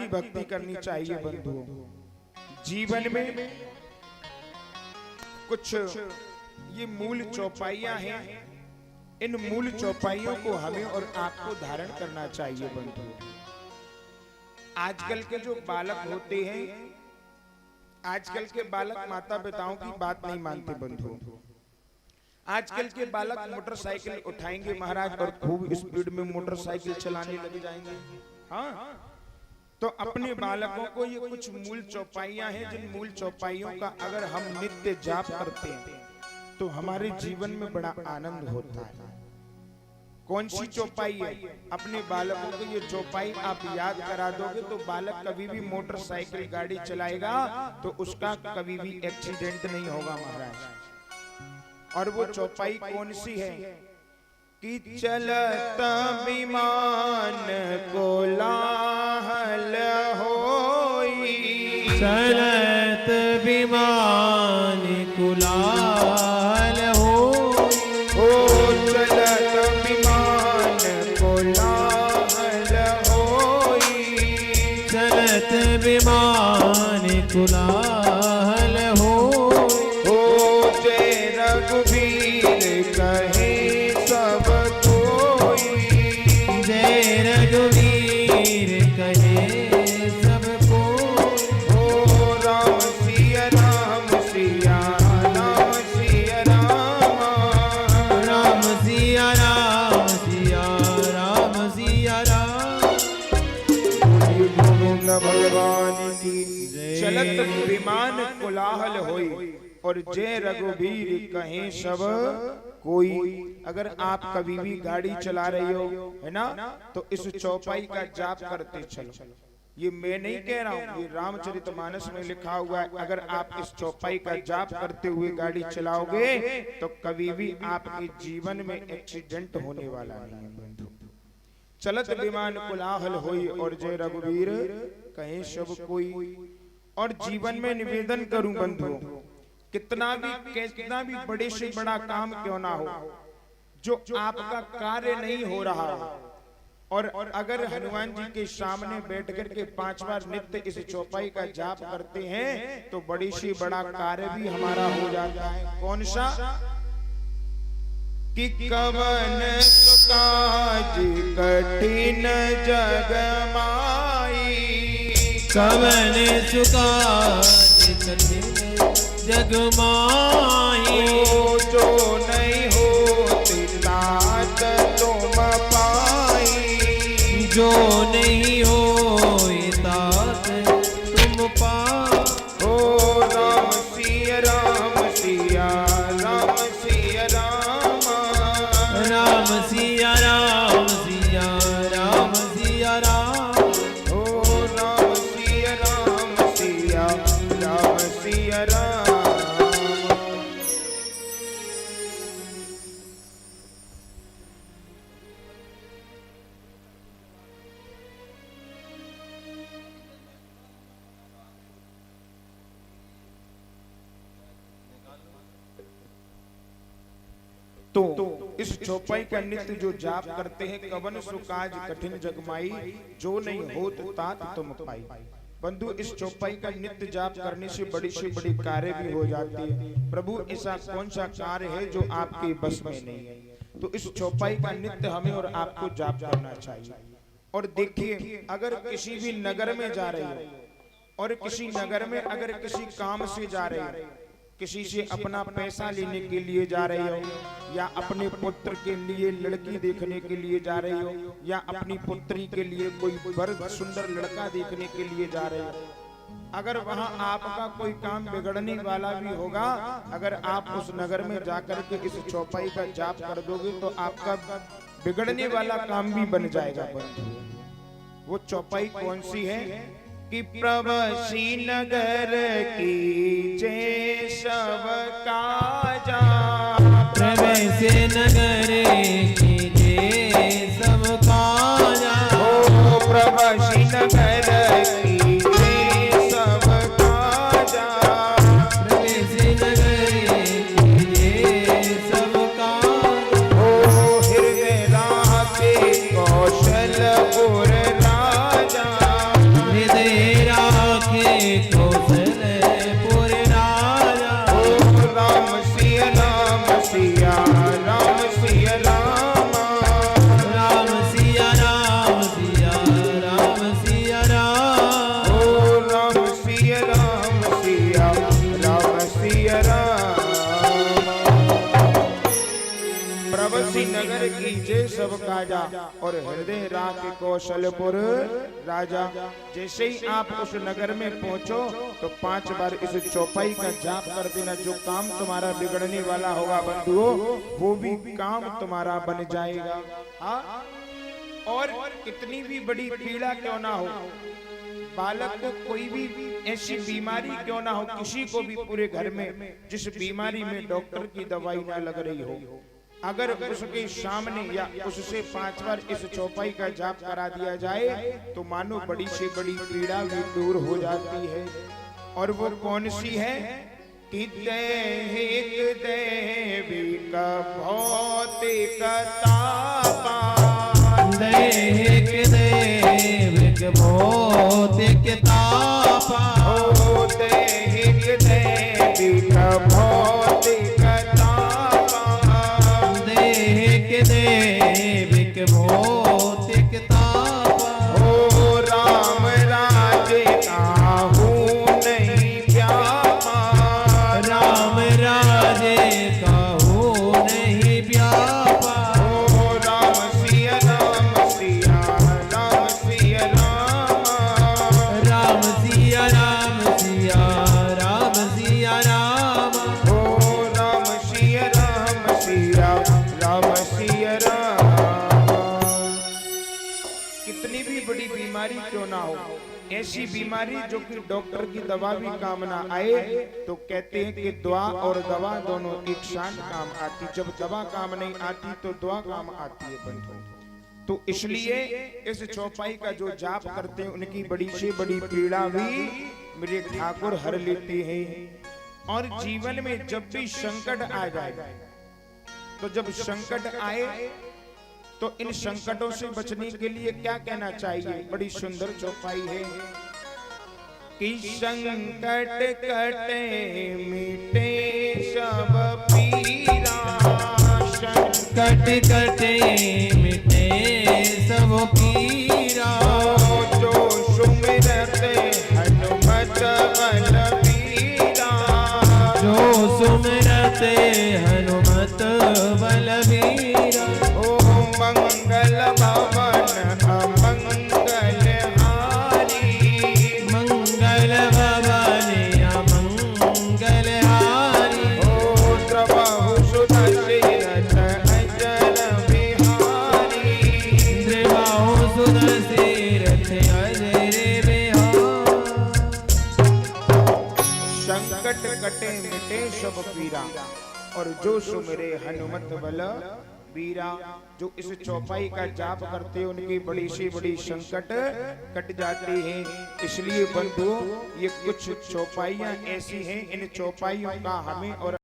की भक्ति करनी चाहिए बंधुओं। जीवन में कुछ ये मूल चौपाइयां हैं, इन मूल चौपाइयों को हमें और आपको धारण करना चाहिए बंधुओं। आजकल के जो बालक होते हैं, आजकल के बालक माता पिताओं की बात नहीं मानते बंधुओं। आजकल के बालक मोटरसाइकिल उठाएंगे महाराज और खूब स्पीड में मोटरसाइकिल चलाने लग जाएंगे। हाँ, तो अपने बालकों को ये कुछ मूल चौपाइयां हैं, जिन मूल चौपाइयों का अगर हम नित्य जाप करते हैं तो हमारे जीवन में बड़ा आनंद होता है। कौन सी चौपाई है? अपने बालकों को ये चौपाई आप याद करा दोगे तो बालक कभी भी मोटरसाइकिल गाड़ी चलाएगा तो उसका कभी भी एक्सीडेंट नहीं होगा महाराज। और वो चौपाई कौन सी है कि चलत विमान कोलाहल होई, चलत विमान कोलाहल होई, ओ चलत विमान कोलाहल होई, चलत विमान कोलाहल होई, ओ जय रघुवीर कहे सब कोई, जय रघुवीर कहे सब कोई, ओ राम सिया राम सिया राम सिया राम, राम सिया राम सिया राम सिया राम, गोविंद भगवान की चलत विमान कोलाहल होई और जय रघुवीर कहें सब कोई। अगर आप कभी भी गाड़ी चला रहे हो है ना, तो इस चौपाई का जाप करते चलो। ये मैं नहीं कह रहा हूँ, ये रामचरितमानस में लिखा हुआ है। अगर आप इस चौपाई का जाप करते हुए गाड़ी चलाओगे तो कभी भी आपके जीवन में एक्सीडेंट होने वाला नहीं है बंधु। चलत विमान कोलाहल होई और जय रघुवीर कहें सब कोई। और जीवन में निवेदन करूं बंधु, कितना भी बड़े से बड़ा काम क्यों ना हो, जो आपका कार्य नहीं हो रहा और अगर हनुमान जी के सामने बैठ कर के 5 बार नित्य इस चौपाई का जाप करते हैं तो बड़ी से बड़ा कार्य भी हमारा हो जाता है। कौन सा? कि कवन काज कठिन जग माई, कवन सुकाज कठिन जग माही, जो नहीं होती तात तुम पाई, जो नहीं होए तात तुम पाओ, ओ राम सिया राम सिया राम सिया राम, राम सिया राम सिया राम सिया राम, ओ राम सिया राम सिया राम सिया राम। तो इस चौपाई का नित्य जो जाप करते हैं, कवन सुकाज कठिन जगमाई, जो नहीं होत तात तुम पाई। बंधु, इस चौपाई का नित्य जाप करने से बड़ी कार्य भी हो जाती है। प्रभु, ऐसा कौन सा कार्य है जो आपके बस में नहीं है? तो इस चौपाई का नित्य हमें और आपको जाप करना चाहिए। और देखिए, अगर किसी भी नगर में जा रहे हो और किसी नगर में अगर किसी काम से जा रहे हो, किसी से अपना पैसा लेने के लिए जा रहे हो, या अपने पुत्र के लिए लड़की देखने के लिए जा रहे हो, या अपनी पुत्री के लिए कोई बड़ा सुंदर लड़का देखने के लिए जा रहे हो, अगर वहां आपका कोई काम बिगड़ने वाला भी होगा, अगर आप उस नगर में जाकर के इस चौपाई का जाप कर दोगे तो आपका बिगड़ने वाला काम भी बन जाएगा बंधु। वो चौपाई कौन सी है? कि प्रवसी नगर की जय सब काजा, प्रवसी नगर की जय सब काजा, ओ प्रवसी नगर की जय सब काजा, प्रवसी नगर की जय सब काजा, ओ हृदय राखे कौशलपुर राजा, हृदय हृदय राखे कौशलपुर राजा। ओ राम सिया राम सिया राम सिया राम। राम सिया राम सिया राम सिया राम। ओ राम सिया राम सिया राम सिया राम। प्रवसी नगर कीजे सब काजा और हृदय राख कौशलपुर राजा। जैसे ही आप उस नगर में पहुंचो तो 5 बार इस चौपाई का जाप कर देना। जो काम तुम्हारा बिगड़ने वाला होगा बंधुओं, वो भी काम तुम्हारा बन जाएगा। हाँ, और कितनी भी बड़ी पीड़ा क्यों ना हो, बालक को कोई भी ऐसी बीमारी क्यों ना हो, किसी को भी पूरे घर में जिस बीमारी में डॉक्टर की दवाई ना लग रही हो, अगर उसके सामने या उससे 5 बार इस चौपाई का जाप करा दिया जाए तो मानो बड़ी से बड़ी पीड़ा भी दूर हो जाती है। और वो कौन सी है? कि दैहिक दैविक भौतिक तापा। दैहिक दैविक भौतिक तापा। ओ दैहिक दैविक भौतिक तापा। दैहिक दैविक भौतिक तापा। ओ राम राजे काहू नहीं व्यापा। राम राजे काहू नहीं व्यापा। ओ राम सिया राम सिया राम सिया राम। राम सिया राम सिया राम सिया राम। ओ राम सिया राम सिया राम सिया राम। कितनी भी बड़ी बीमारी क्यों ना हो, ऐसी बीमारी जो कि डॉक्टर की दवा भी काम ना आए, तो कहते हैं कि दुआ और दवा दोनों एक साथ काम आती। जब दवा काम नहीं आती तो दुआ काम आती है बंधु। तो इसलिए इस चौपाई का जो जाप करते हैं उनकी बड़ी से बड़ी पीड़ा भी मेरे ठाकुर हर लेते हैं। और जीवन में जब भी संकट आ जाए, तो जब संकट आए तो इन संकटों से बचने के लिए क्या कहना चाहिए? बड़ी सुंदर चौपाई है कि संकट कटे मिटे सब पीरा। कट कटे मिटे सब पीरा। जो सुमिरते हनुमत बलबीरा। जो सुमिरते हनुमत बलबीरा। ओ मंगल भवन अमंगल हारी। मंगल भवन अमंगल हारी। ओ द्रवहु सुधा तीरथ अजर बिहारी। द्रवाहु सुधा तीरथ अजर बिहारी। संकट कटे मिटे सब पीरा और जो सुमिरे हनुमत बल बीरा। जो इस चौपाई का जाप करते उनकी बड़ी से बड़ी संकट कट जाते हैं। इसलिए बंधुओं, ये कुछ चौपाइयां ऐसी हैं, इन चौपाइयों का हमें और